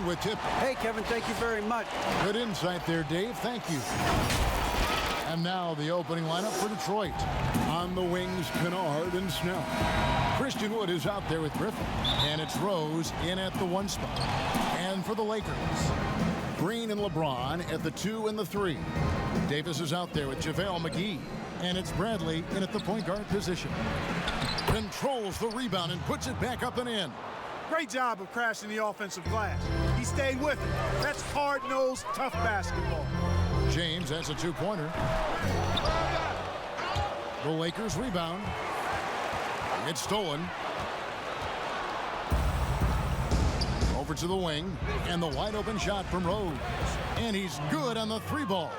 with tip. Hey, Kevin, thank you very much. Good insight there, Dave. Thank you. And now the opening lineup for Detroit. On the wings, Kennard and Snell. Christian Wood is out there with Griffin. And it's Rose in at the 1 spot. And for the Lakers, Green and LeBron at the 2 and the 3. Davis is out there with JaVale McGee. And it's Bradley in at the point guard position. Controls the rebound and puts it back up and in. Great job of crashing the offensive glass. He stayed with it. That's hard-nosed, tough basketball. James has a 2-pointer. The Lakers rebound. It's stolen. Over to the wing. And the wide-open shot from Rose. And he's good on the 3-ball.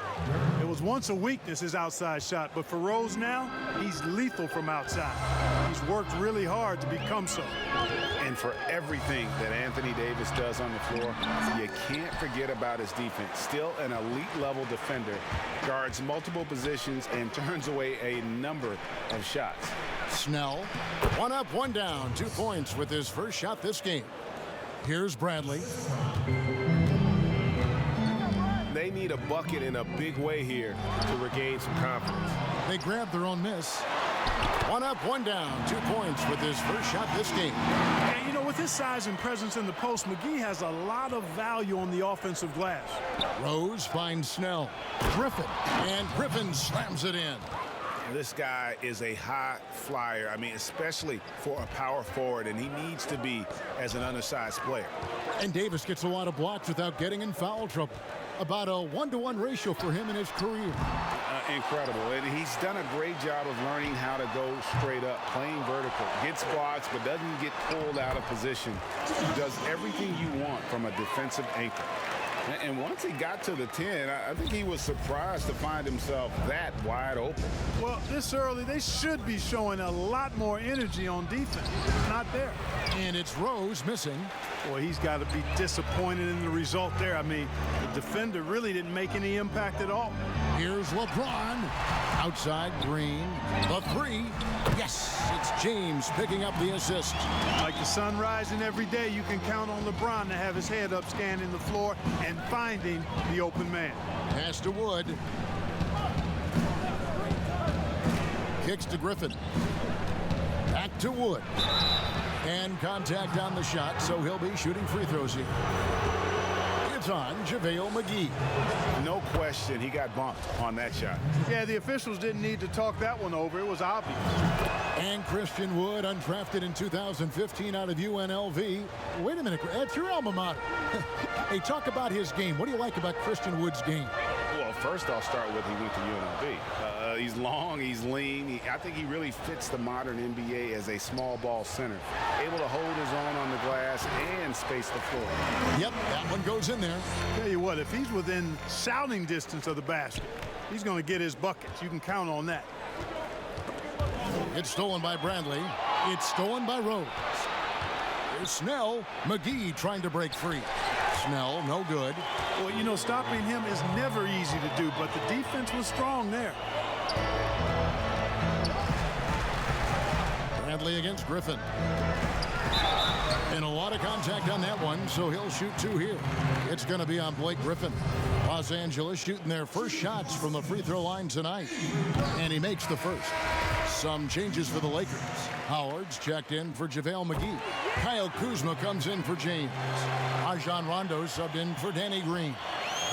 It was once a weakness, his outside shot, but for Rose now, he's lethal from outside. He's worked really hard to become so. And for everything that Anthony Davis does on the floor, you can't forget about his defense. Still an elite-level defender, guards multiple positions, and turns away a number of shots. Snell, 1 up, 1 down, 2 points with his first shot this game. Here's Bradley. They need a bucket in a big way here to regain some confidence. They grab their own miss. 1 up, 1 down, 2 points with his first shot this game. And, you know, with his size and presence in the post, McGee has a lot of value on the offensive glass. Rose finds Snell. Griffin. And Griffin slams it in. This guy is a high flyer. I mean, especially for a power forward, and he needs to be as an undersized player. And Davis gets a lot of blocks without getting in foul trouble. About a 1-to-1 ratio for him in his career. Incredible. And he's done a great job of learning how to go straight up, playing vertical. Gets blocks, but doesn't get pulled out of position. He does everything you want from a defensive anchor. And once he got to the 10, I think he was surprised to find himself that wide open. Well, this early, they should be showing a lot more energy on defense. It's not there. And it's Rose missing. Boy, he's got to be disappointed in the result there. I mean, the defender really didn't make any impact at all. Here's LeBron. Outside, Green. The 3. Yes, it's James picking up the assist. Like the sun rising every day, you can count on LeBron to have his head up scanning the floor and finding the open man. Pass to Wood. Kicks to Griffin. Back to Wood. And contact on the shot, so he'll be shooting free throws here. It's on JaVale McGee. No question, he got bumped on that shot. Yeah, the officials didn't need to talk that one over. It was obvious. And Christian Wood, undrafted in 2015 out of UNLV. Wait a minute, that's your alma mater. Hey, talk about his game. What do you like about Christian Wood's game? Well, first I'll start with he went to UNLV. He's long, he's lean. I think he really fits the modern NBA as a small ball center. Able to hold his own on the glass and space the floor. Yep, that one goes in there. Tell you what, if he's within shouting distance of the basket, he's going to get his buckets. You can count on that. It's stolen by Bradley. It's stolen by Rose. Here's Snell. McGee trying to break free. Snell, no good. Well, you know, stopping him is never easy to do, but the defense was strong there. Bradley against Griffin. And a lot of contact on that one, so he'll shoot 2 here. It's going to be on Blake Griffin. Los Angeles shooting their first shots from the free throw line tonight. And he makes the first. Some changes for the Lakers. Howard's checked in for JaVale McGee. Kyle Kuzma comes in for James. Rajon Rondo subbed in for Danny Green.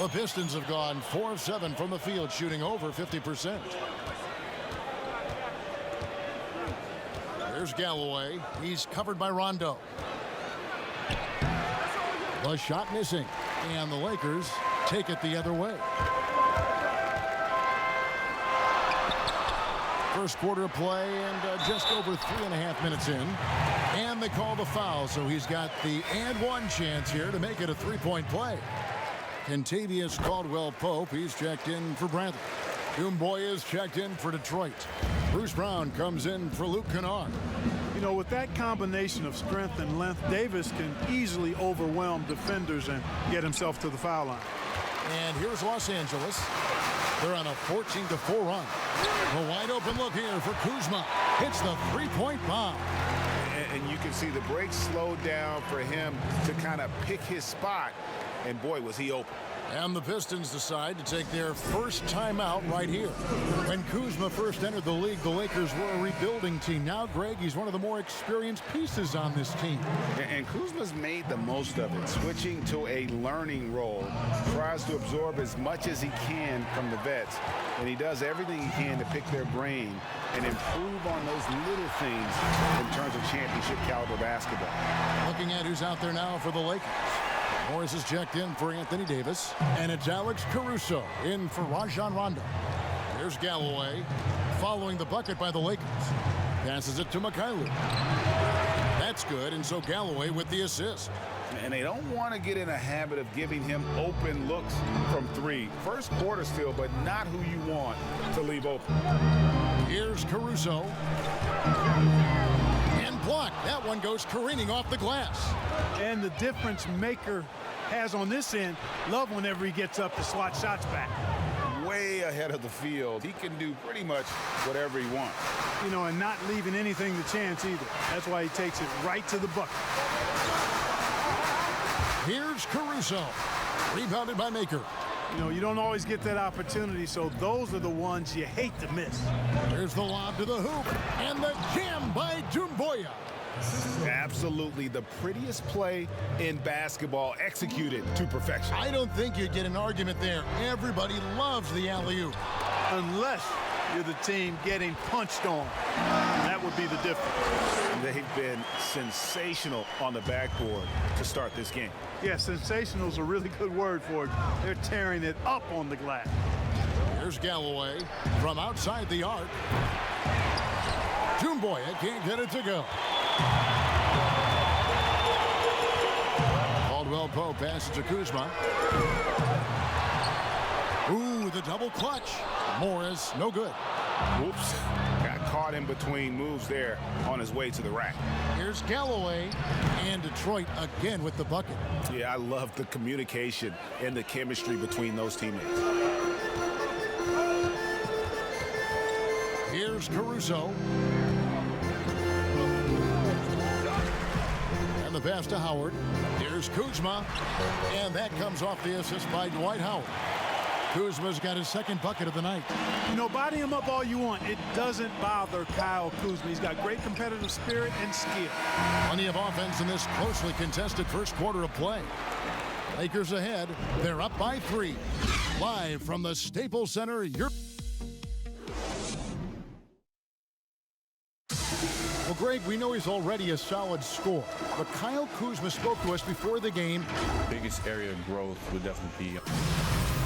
The Pistons have gone 4 of 7 from the field, shooting over 50%. There's Galloway. He's covered by Rondo. The shot missing. And the Lakers take it the other way. First quarter of play and just over 3.5 minutes in. And they call the foul, so he's got the and one chance here to make it a 3-point play. Kentavious Caldwell-Pope, he's checked in for Bradley. Doumbouya is checked in for Detroit. Bruce Brown comes in for Luke Kennard. You know, with that combination of strength and length, Davis can easily overwhelm defenders and get himself to the foul line. And here's Los Angeles. They're on a 14-4 run. A wide open look here for Kuzma. Hits the 3-point bomb. and you can see the break slowed down for him to kind of pick his spot, and boy, was he open. And the Pistons decide to take their first timeout right here. When Kuzma first entered the league, the Lakers were a rebuilding team. Now, Greg, he's one of the more experienced pieces on this team. And Kuzma's made the most of it, switching to a learning role. Tries to absorb as much as he can from the vets, and he does everything he can to pick their brain and improve on those little things in terms of championship caliber basketball. Looking at who's out there now for the Lakers. Morris is checked in for Anthony Davis, and it's Alex Caruso in for Rajon Rondo. Here's Galloway following the bucket by the Lakers. Passes it to McCauley. That's good, and so Galloway with the assist. And they don't want to get in a habit of giving him open looks from three. First quarter still, but not who you want to leave open. Here's Caruso. And blocked. That one goes careening off the glass. And the difference maker has on this end, love whenever he gets up to swat shots back. Way ahead of the field. He can do pretty much whatever he wants. You know, and not leaving anything to chance either. That's why he takes it right to the bucket. Here's Caruso. Rebounded by Maker. You know, you don't always get that opportunity, so those are the ones you hate to miss. There's the lob to the hoop, and the jam by Doumbouya. Absolutely the prettiest play in basketball, executed to perfection. I don't think you'd get an argument there. Everybody loves the alley-oop. Unless you're the team getting punched on. That would be the difference. They've been sensational on the backboard to start this game. Yeah, sensational is a really good word for it. They're tearing it up on the glass. Here's Galloway from outside the arc. Doumbouya can't get it to go. Caldwell Pope passes to Kuzma. Ooh, the double clutch. Morris, no good. Whoops. Got caught in between moves there on his way to the rack. Here's Galloway, and Detroit again with the bucket. Yeah, I love the communication and the chemistry between those teammates. Here's Caruso. And the pass to Howard. Here's Kuzma. And that comes off the assist by Dwight Howard. Kuzma's got his second bucket of the night. You know, body him up all you want. It doesn't bother Kyle Kuzma. He's got great competitive spirit and skill. Plenty of offense in this closely contested first quarter of play. Lakers ahead. They're up by 3. Live from the Staples Center. Well, Greg, we know he's already a solid scorer, but Kyle Kuzma spoke to us before the game. Biggest area of growth would definitely be.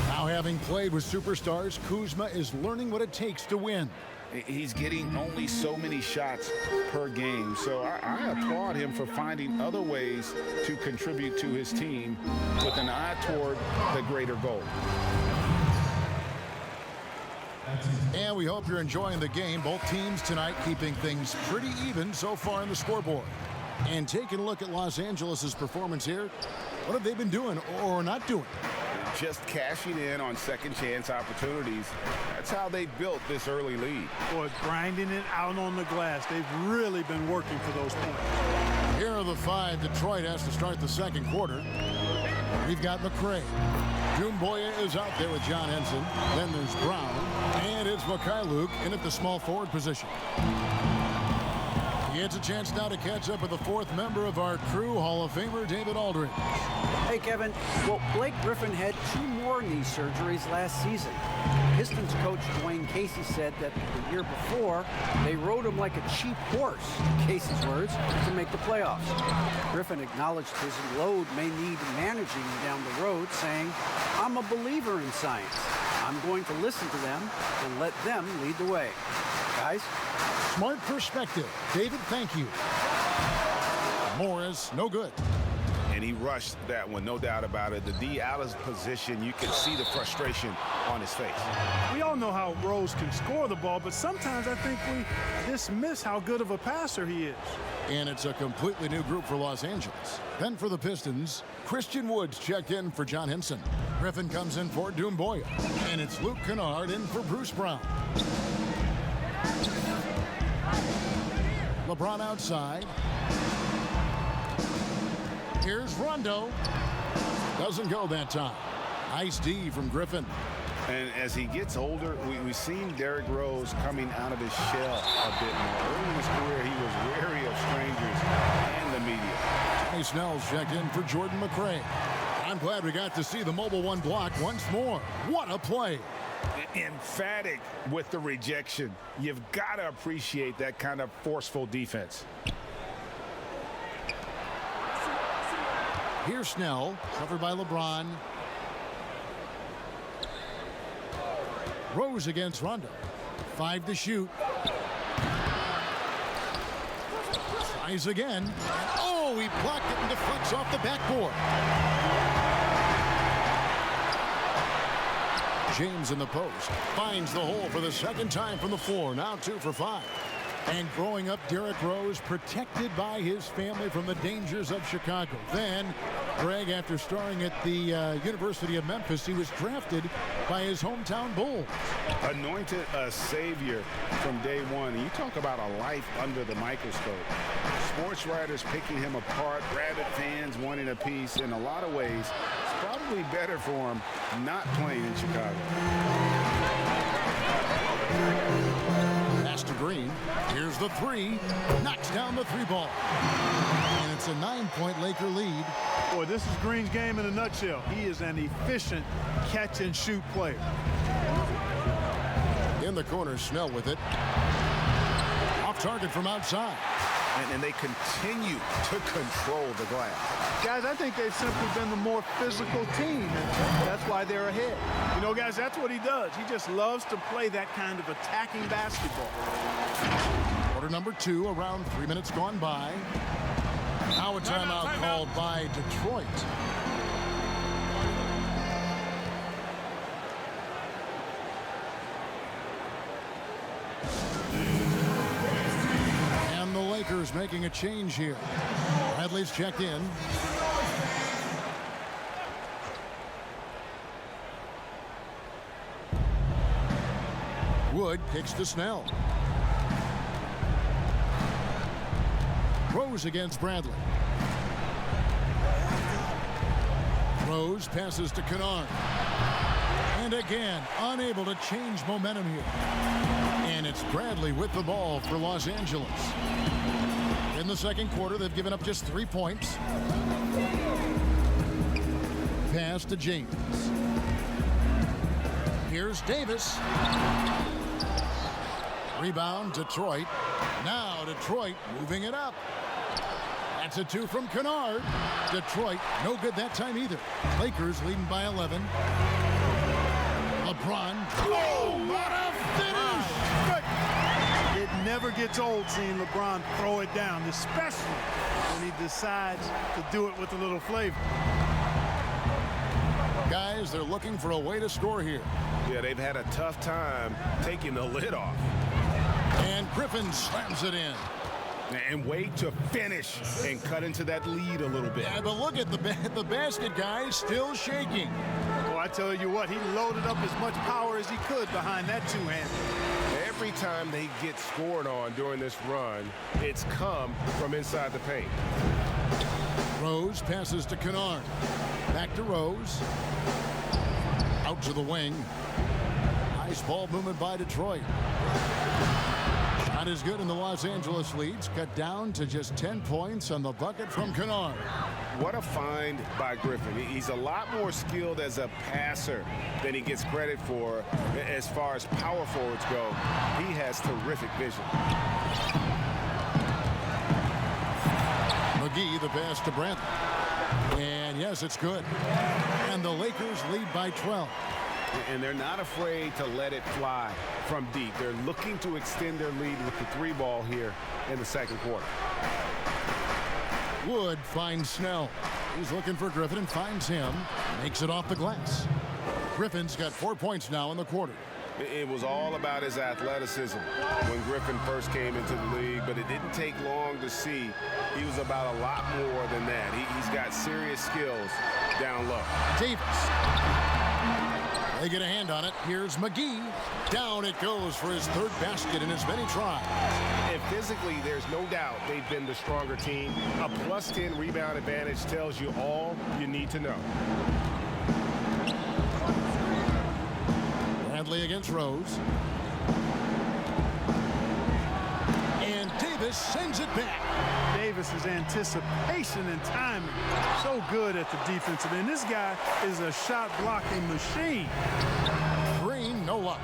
Now, having played with superstars, Kuzma is learning what it takes to win. He's getting only so many shots per game, so I applaud him for finding other ways to contribute to his team with an eye toward the greater goal. And we hope you're enjoying the game. Both teams tonight keeping things pretty even so far on the scoreboard. And taking a look at Los Angeles' performance here, what have they been doing or not doing? Just cashing in on second chance opportunities. That's how they built this early lead. Boy, grinding it out on the glass. They've really been working for those points. Here are the 5 Detroit has to start the second quarter. We've got McCray. Doumbouya is out there with John Henson. Then there's Brown. And it's McCauley in at the small forward position. He gets a chance now to catch up with the 4th member of our crew, Hall of Famer David Aldridge. Hey, Kevin. Well, Blake Griffin had 2 more knee surgeries last season. Pistons coach Dwayne Casey said that the year before, they rode him like a cheap horse, in Casey's words, to make the playoffs. Griffin acknowledged his load may need managing down the road, saying, "I'm a believer in science. I'm going to listen to them and let them lead the way." Guys? Smart perspective. David, thank you. Morris, no good. And he rushed that one, no doubt about it. The D out of position, you can see the frustration on his face. We all know how Rose can score the ball, but sometimes I think we dismiss how good of a passer he is. And it's a completely new group for Los Angeles. Then for the Pistons, Christian Woods checked in for John Henson. Griffin comes in for Doumbouya. And it's Luke Kennard in for Bruce Brown. LeBron outside. Here's Rondo. Doesn't go that time. Nice D from Griffin. And as he gets older, we've seen Derrick Rose coming out of his shell a bit more. Early in his career, he was wary of strangers and the media. Johnny Snell's checked in for Jordan McRae. I'm glad we got to see the mobile one block once more. What a play. Emphatic with the rejection. You've got to appreciate that kind of forceful defense. Here's Snell, covered by LeBron. Rose against Rondo. 5 to shoot. Tries again. Oh, he blocked it and deflects off the backboard. James in the post. Finds the hole for the second time from the floor. Now 2 for 5. And growing up, Derrick Rose protected by his family from the dangers of Chicago. Then, Greg, after starring at the University of Memphis, he was drafted by his hometown Bulls. Anointed a savior from day one. And you talk about a life under the microscope. Sports writers picking him apart, rabid fans wanting a piece. In a lot of ways, it's probably better for him not playing in Chicago. Pass to Green. Here's the 3. Knocks down the 3 ball. And it's a 9-point Laker lead. Boy, this is Green's game in a nutshell. He is an efficient catch-and-shoot player. In the corner, Snell with it. Off target from outside. And they continue to control the glass. Guys, I think they've simply been the more physical team, and that's why they're ahead. You know, guys, that's what he does. He just loves to play that kind of attacking basketball. Quarter number 2, around 3 minutes gone by. Now a timeout called by Detroit. And the Lakers making a change here. Bradley's checked in. Wood kicks to Snell. Rose against Bradley. Rose passes to Kennard. And again, unable to change momentum here. And it's Bradley with the ball for Los Angeles. In the second quarter, they've given up just 3 points. Pass to James. Here's Davis. Rebound, Detroit. Now Detroit moving it up. That's a 2 from Kennard. Detroit, no good that time either. Lakers leading by 11. LeBron. Oh, what a finish! It never gets old seeing LeBron throw it down, especially when he decides to do it with a little flavor. Guys, they're looking for a way to score here. Yeah, they've had a tough time taking the lid off. And Griffin slams it in. And wait to finish and cut into that lead a little bit. Yeah, but look at the basket, guys, still shaking. Well, I tell you what, he loaded up as much power as he could behind that two-hander. Every time they get scored on during this run, it's come from inside the paint. Rose passes to Kennard. Back to Rose. Out to the wing. Nice ball movement by Detroit. Shot is good and the Los Angeles leads. Cut down to just 10 points on the bucket from Kennard. What a find by Griffin. He's a lot more skilled as a passer than he gets credit for as far as power forwards go. He has terrific vision. McGee, the pass to Brantley. And yes, it's good. And the Lakers lead by 12. And they're not afraid to let it fly from deep. They're looking to extend their lead with the 3-ball here in the second quarter. Wood finds Snell. He's looking for Griffin and finds him. Makes it off the glass. Griffin's got 4 points now in the quarter. It was all about his athleticism when Griffin first came into the league, but it didn't take long to see he was about a lot more than that. He's got serious skills down low. Davis. They get a hand on it. Here's McGee. Down it goes for his third basket in as many tries. And physically, there's no doubt they've been the stronger team. A +10 rebound advantage tells you all you need to know. Bradley against Rose. And Davis sends it back. Davis's anticipation and timing, so good at the defensive end. This guy is a shot blocking machine. Green, no luck.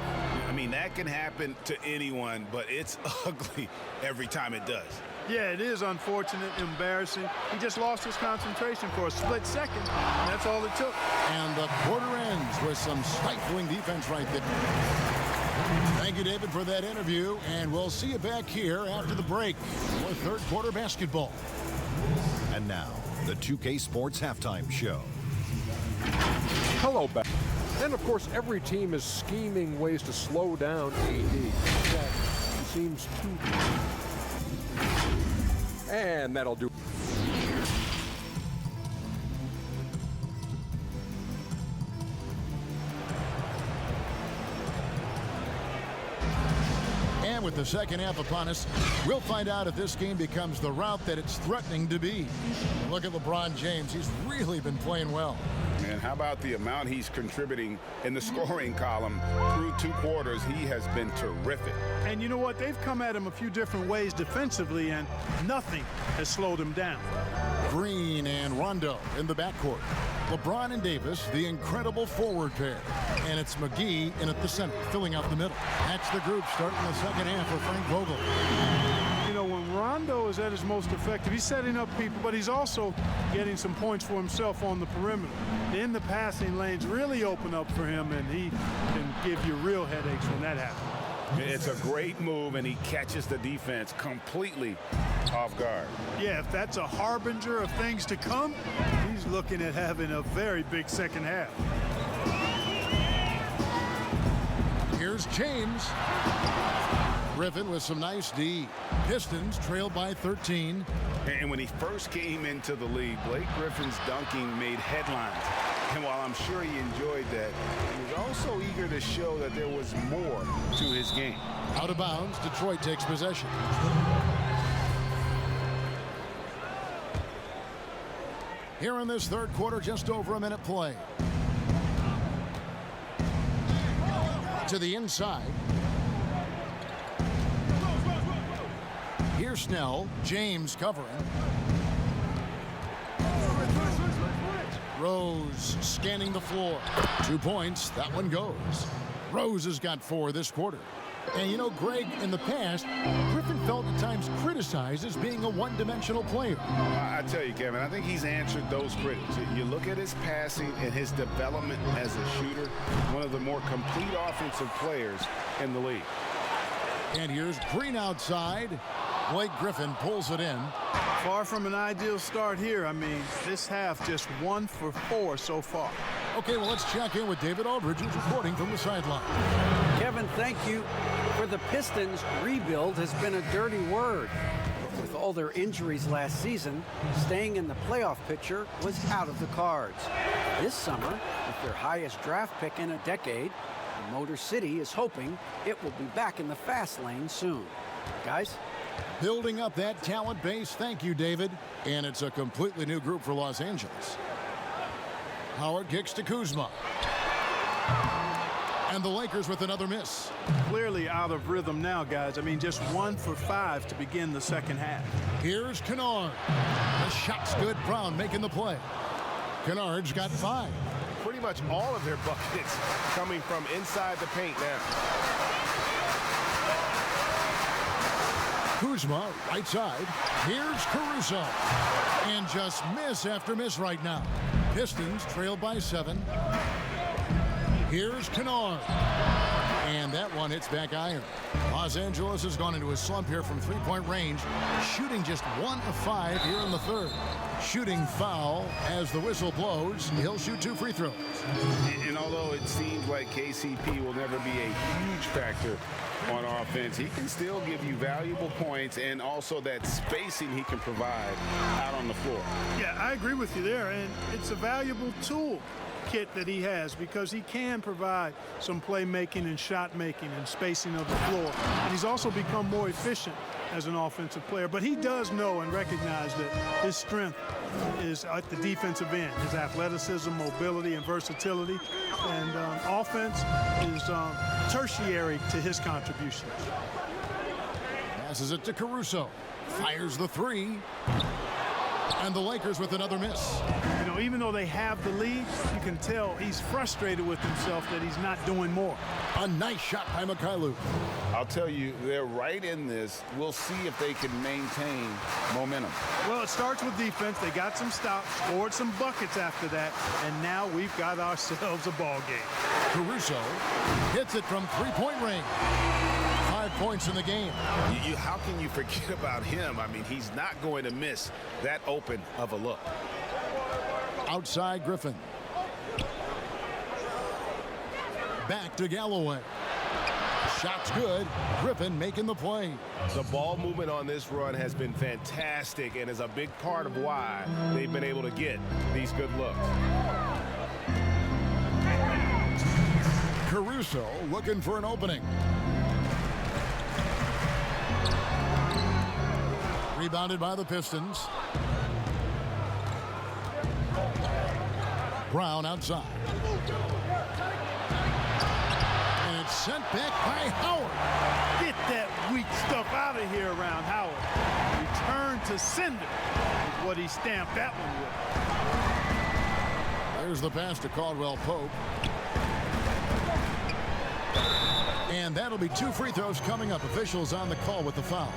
I mean, that can happen to anyone, but it's ugly every time it does. Yeah, it is unfortunate, embarrassing. He just lost his concentration for a split second, and that's all it took. And the quarter ends with some stifling defense right there. Thank you, David, for that interview, and we'll see you back here after the break for third quarter basketball. And now, the 2K Sports Halftime Show. Hello, back. And, of course, every team is scheming ways to slow down AD. That seems too... And that'll do. And with the second half upon us, we'll find out if this game becomes the route that it's threatening to be. Look at LeBron James. He's really been playing well. And how about the amount he's contributing in the scoring column through 2 quarters? He has been terrific. And you know what? They've come at him a few different ways defensively, and nothing has slowed him down. Green and Rondo in the backcourt. LeBron and Davis, the incredible forward pair. And it's McGee in at the center, filling out the middle. That's the group starting the second half for Frank Vogel. You know, when Rondo is at his most effective, he's setting up people, but he's also getting some points for himself on the perimeter. In the passing lanes really open up for him, and he can give you real headaches when that happens. It's a great move, and he catches the defense completely off guard. Yeah, if that's a harbinger of things to come, he's looking at having a very big second half. Here's James. Griffin with some nice D. Pistons trailed by 13. And when he first came into the league, Blake Griffin's dunking made headlines. And while I'm sure he enjoyed that, he was also eager to show that there was more to his game. Out of bounds, Detroit takes possession. Here in this third quarter, just over a minute play. To the inside. Here's Snell. James covering. Rose scanning the floor. 2 points. That one goes. Rose has got 4 this quarter. And you know, Greg, in the past, Griffin felt at times criticized as being a one-dimensional player. I tell you, Kevin, I think he's answered those critics. You look at his passing and his development as a shooter, one of the more complete offensive players in the league. And here's Green outside. Blake Griffin pulls it in. Far from an ideal start here. I mean, this half just 1 for 4 so far. Okay, well, let's check in with David Aldridge, who's reporting from the sideline. Kevin, thank you. For the Pistons, rebuild has been a dirty word. With all their injuries last season, staying in the playoff picture was out of the cards. This summer, with their highest draft pick in a decade, Motor City is hoping it will be back in the fast lane soon. Guys? Building up that talent base. Thank you, David. And it's a completely new group for Los Angeles. Howard kicks to Kuzma. And the Lakers with another miss. Clearly out of rhythm now, guys. I mean, just 1 for 5 to begin the second half. Here's Kennard. The shot's good. Brown making the play. Kennard's got 5. Pretty much all of their buckets coming from inside the paint now. Kuzma, right side. Here's Caruso. And just miss after miss right now. Pistons trailed by 7. Here's Kennard. And that one hits back iron. Los Angeles has gone into a slump here from three-point range, shooting just 1 of 5 here in the third. Shooting foul as the whistle blows. He'll shoot 2 free throws. And although it seems like KCP will never be a huge factor on offense, he can still give you valuable points and also that spacing he can provide out on the floor. Yeah, I agree with you there, and it's a valuable tool. kit that he has, because he can provide some playmaking and shot making and spacing of the floor. And he's also become more efficient as an offensive player. But he does know and recognize that his strength is at the defensive end, his athleticism, mobility, and versatility. And offense is tertiary to his contributions. Passes it to Caruso. Fires the three. And the Lakers with another miss. You know, even though they have the lead, you can tell he's frustrated with himself that he's not doing more. A nice shot by Mikhailuk. I'll tell you, they're right in this. We'll see if they can maintain momentum. Well, it starts with defense. They got some stops, scored some buckets after that, and now we've got ourselves a ball game. Caruso hits it from three-point range. 5 points in the game. How can you forget about him? I mean, he's not going to miss that open of a look. Outside Griffin. Back to Galloway. Shot's good. Griffin making the play. The ball movement on this run has been fantastic and is a big part of why they've been able to get these good looks. Caruso looking for an opening. Rebounded by the Pistons. Brown outside. And it's sent back by Howard. Get that weak stuff out of here around Howard. Return to sender is what he stamped that one with. There's the pass to Caldwell Pope. And that'll be 2 free throws coming up. Officials on the call with the foul.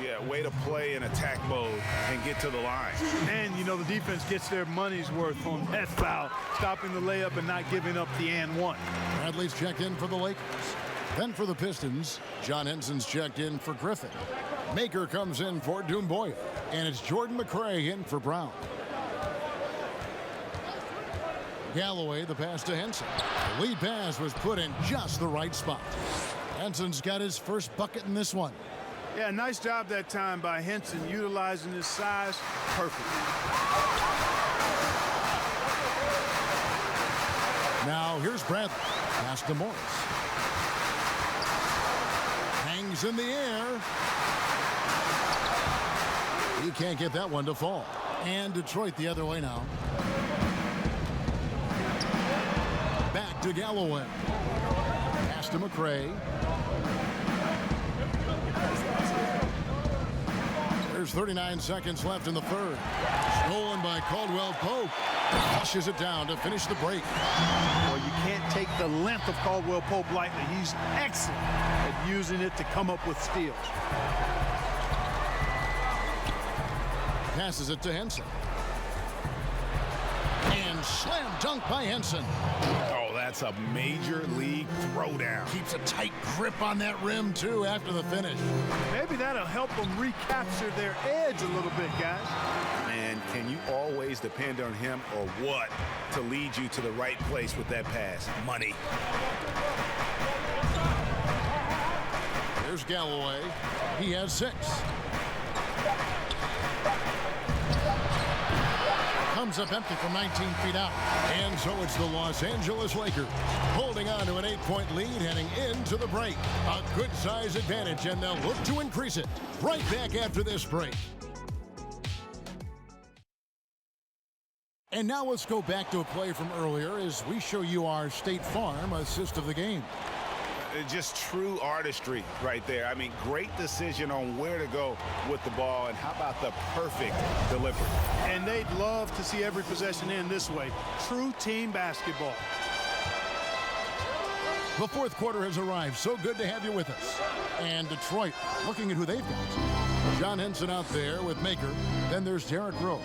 Yeah, way to play in attack mode and get to the line. And, you know, the defense gets their money's worth on that foul, stopping the layup and not giving up the and one. Bradley's checked in for the Lakers. Then for the Pistons, John Henson's checked in for Griffin. Maker comes in for Doumbouya. And it's Jordan McRae in for Brown. Galloway, the pass to Henson. The lead pass was put in just the right spot. Henson's got his first bucket in this one. Yeah, nice job that time by Henson, utilizing his size perfectly. Now here's Bradley. Pass to Morris. Hangs in the air. He can't get that one to fall. And Detroit the other way now. Back to Galloway. Pass to McRae. There's 39 seconds left in the third. Stolen by Caldwell Pope. Flushes it down to finish the break. Well, you can't take the length of Caldwell Pope lightly. He's excellent at using it to come up with steals. Passes it to Henson. And slam dunk by Henson. Oh, that's a major league throwdown. Keeps a tight grip on that rim, too, after the finish. Maybe that'll help them recapture their edge a little bit, guys. And can you always depend on him or what to lead you to the right place with that pass? Money. There's Galloway. He has 6. Comes up empty from 19 feet out. And so it's the Los Angeles Lakers holding on to an 8-point lead heading into the break. A good size advantage, and they'll look to increase it. Right back after this break. And now let's go back to a play from earlier as we show you our State Farm assist of the game. Just true artistry right there. I mean, great decision on where to go with the ball, and how about the perfect delivery? And they'd love to see every possession end this way. True team basketball. The fourth quarter has arrived. So good to have you with us. And Detroit looking at who they've got. John Henson out there with Maker. Then there's Derrick Rose.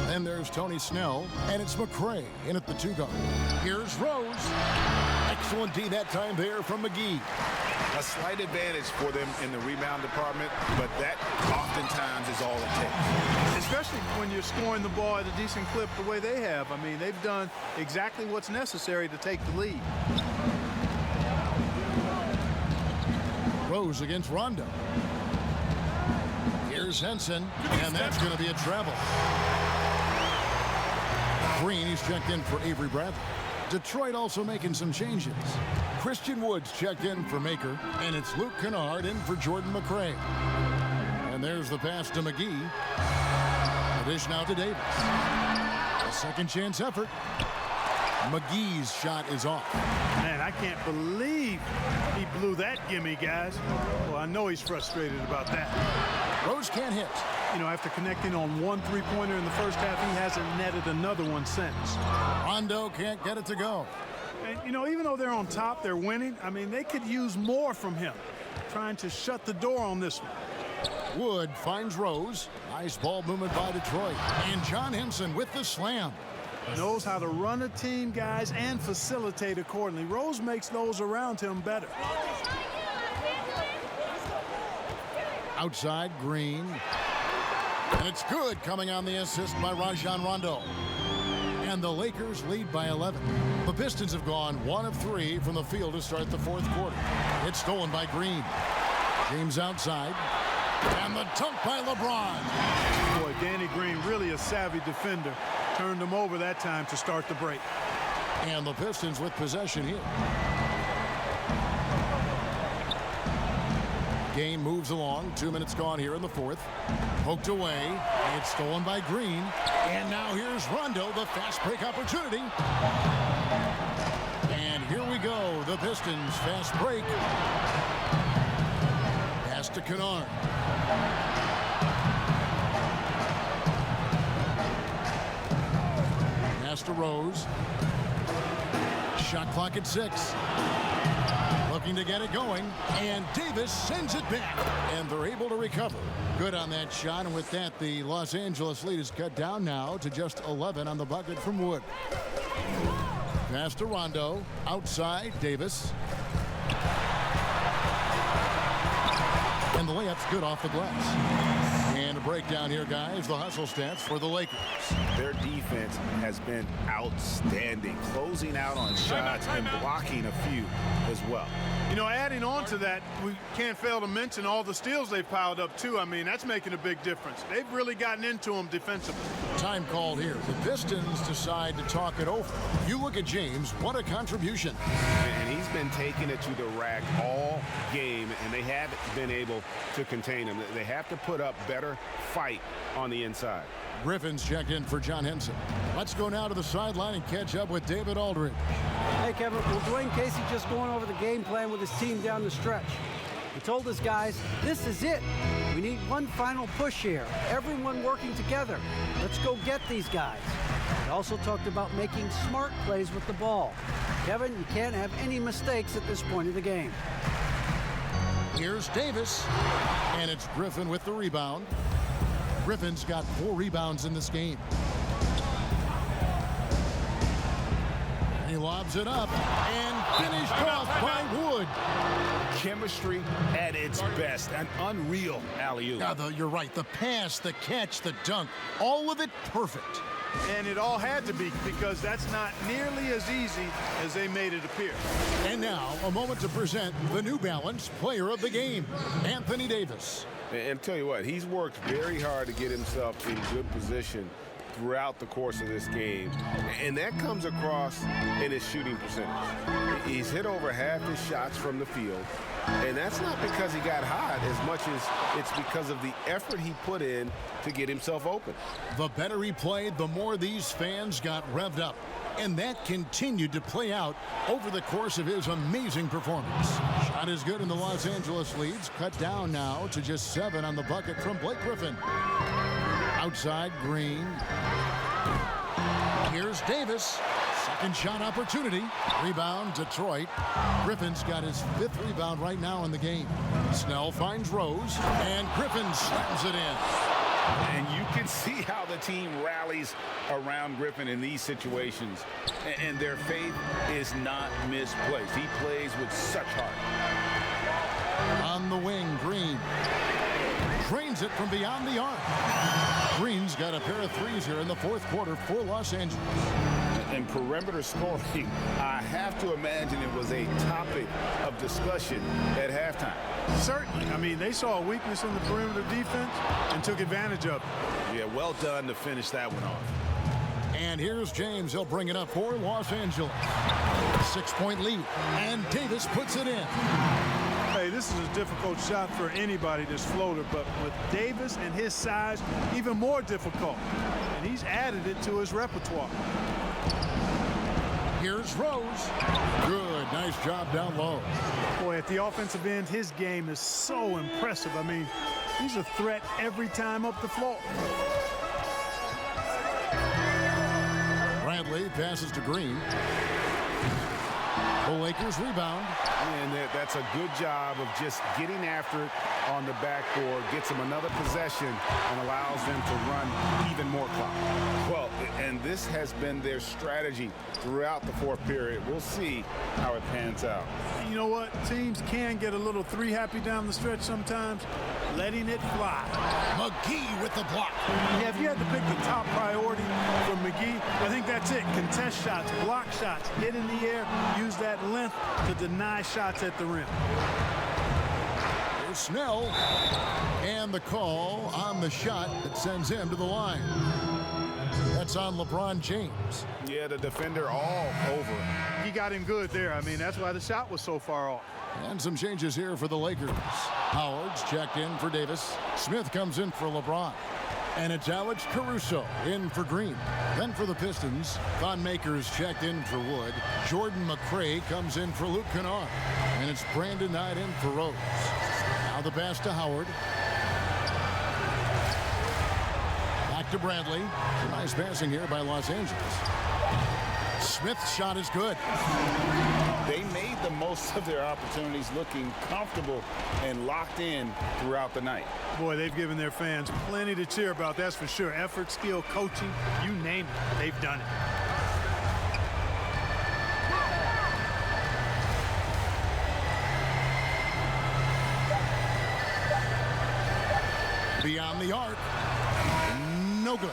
Then there's Tony Snell. And it's McRae in at the 2 guard. Here's Rose. Excellent D that time there from McGee. A slight advantage for them in the rebound department, but that oftentimes is all it takes. Especially when you're scoring the ball at a decent clip the way they have. I mean, they've done exactly what's necessary to take the lead. Rose against Rondo. Here's Henson, and that's going to be a travel. Green, he's checked in for Avery Bradley. Detroit also making some changes. Christian Woods checked in for Maker, and it's Luke Kennard in for Jordan McRae. And there's the pass to McGee. The dish now to Davis. A second chance effort. McGee's shot is off. Man, I can't believe he blew that gimme, guys. Well, I know he's frustrated about that. Rose can't hit. You know, after connecting on one three-pointer in the first half, he hasn't netted another one since. Rondo can't get it to go. And, you know, even though they're on top, they're winning. I mean, they could use more from him, trying to shut the door on this one. Wood finds Rose. Nice ball movement by Detroit. And John Henson with the slam. Knows how to run a team, guys, and facilitate accordingly. Rose makes those around him better. Outside, Green. And it's good, coming on the assist by Rajon Rondo. And the Lakers lead by 11. The Pistons have gone 1 of 3 from the field to start the fourth quarter. It's stolen by Green. James outside. And the dunk by LeBron. Boy, Danny Green, really a savvy defender. Turned him over that time to start the break. And the Pistons with possession here. Game moves along. 2 minutes gone here in the fourth. Poked away. It's stolen by Green. And now here's Rondo, the fast break opportunity. And here we go. The Pistons fast break. Pass to Kennard. Pass to Rose. Shot clock at 6. Looking to get it going, and Davis sends it back, and they're able to recover. Good on that shot, and with that, the Los Angeles lead is cut down now to just 11 on the bucket from Wood. Pass to Rondo, outside, Davis. And the layup's good off the glass. And a breakdown here, guys. The hustle stats for the Lakers. Their defense has been outstanding, closing out on shots and blocking a few as well. You know, adding on to that, we can't fail to mention all the steals they've piled up, too. I mean, that's making a big difference. They've really gotten into them defensively. Time called here. The Pistons decide to talk it over. You look at James, what a contribution. And he's been taking it to the rack all game, and they haven't been able to contain him. They have to put up better fight on the inside. Griffin's checked in for John Henson. Let's go now to the sideline and catch up with David Aldridge. Hey, Kevin, well, Dwayne Casey just going over the game plan with his team down the stretch. He told his guys, this is it. We need one final push here. Everyone working together. Let's go get these guys. He also talked about making smart plays with the ball. Kevin, you can't have any mistakes at this point of the game. Here's Davis, and it's Griffin with the rebound. Griffin's got 4 rebounds in this game. He lobs it up and finished off by Wood. Chemistry at its best. An unreal alley-oop. Yeah, you're right. The pass, the catch, the dunk, all of it perfect. And it all had to be, because that's not nearly as easy as they made it appear. And now, a moment to present the New Balance Player of the Game, Anthony Davis. And tell you what, he's worked very hard to get himself in good position throughout the course of this game, and that comes across in his shooting percentage. He's hit over half his shots from the field, and that's not because he got hot as much as it's because of the effort he put in to get himself open. The better he played, the more these fans got revved up, and that continued to play out over the course of his amazing performance. Shot is good, and the Los Angeles leads cut down now to just 7 on the bucket from Blake Griffin. Outside, Green. Here's Davis. Second shot opportunity. Rebound, Detroit. Griffin's got his 5th rebound right now in the game. Snell finds Rose, and Griffin slams it in. And you can see how the team rallies around Griffin in these situations. And their faith is not misplaced. He plays with such heart. On the wing, Green. Drains it from beyond the arc. Green's got a pair of threes here in the fourth quarter for Los Angeles. And perimeter scoring, I have to imagine it was a topic of discussion at halftime. Certainly. I mean, they saw a weakness in the perimeter defense and took advantage of it. Yeah, well done to finish that one off. And here's James. He'll bring it up for Los Angeles. 6-point lead. And Davis puts it in. Hey, this is a difficult shot for anybody that's floater, but with Davis and his size, even more difficult. And he's added it to his repertoire. Here's Rose. Good. Nice job down low. Boy, at the offensive end, his game is so impressive. I mean, he's a threat every time up the floor. Bradley passes to Green. The Lakers rebound. And that's a good job of just getting after it on the backboard, gets them another possession, and allows them to run even more clock. Well, and this has been their strategy throughout the fourth period. We'll see how it pans out. You know what? Teams can get a little three-happy down the stretch sometimes, letting it fly. McGee with the block. Yeah, if you had to pick the top priority for McGee, I think that's it. Contest shots, block shots, hit in the air, use that length to deny shots at the rim. There's Snell. And the call on the shot that sends him to the line. That's on LeBron James. Yeah, the defender all over. He got him good there. I mean, that's why the shot was so far off. And some changes here for the Lakers. Howard's checked in for Davis. Smith comes in for LeBron. And it's Alex Caruso in for Green. Then for the Pistons, Thon Maker's checked in for Wood. Jordan McRae comes in for Luke Kennard. And it's Brandon Knight in for Rose. Now the pass to Howard. Back to Bradley. Nice passing here by Los Angeles. Smith's shot is good. They made the most of their opportunities, looking comfortable and locked in throughout the night. Boy, they've given their fans plenty to cheer about, that's for sure. Effort, skill, coaching, you name it, they've done it. Beyond the arc. No good.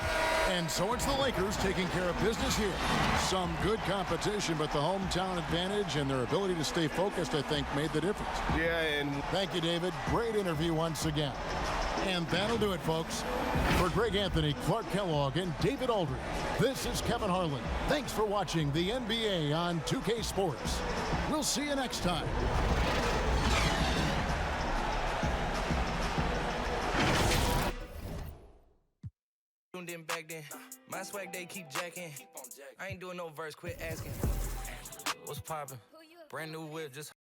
And so it's the Lakers taking care of business here. Some good competition, but the hometown advantage and their ability to stay focused, I think, made the difference. Yeah, and Thank you, David. Great interview once again. And that'll do it, folks. For Greg Anthony, Clark Kellogg, and David Aldridge, this is Kevin Harlan. Thanks for watching the NBA on 2K Sports. We'll see you next time. In back then, my swag they keep jacking. I ain't doing no verse, quit asking. What's poppin'? Brand new whip, just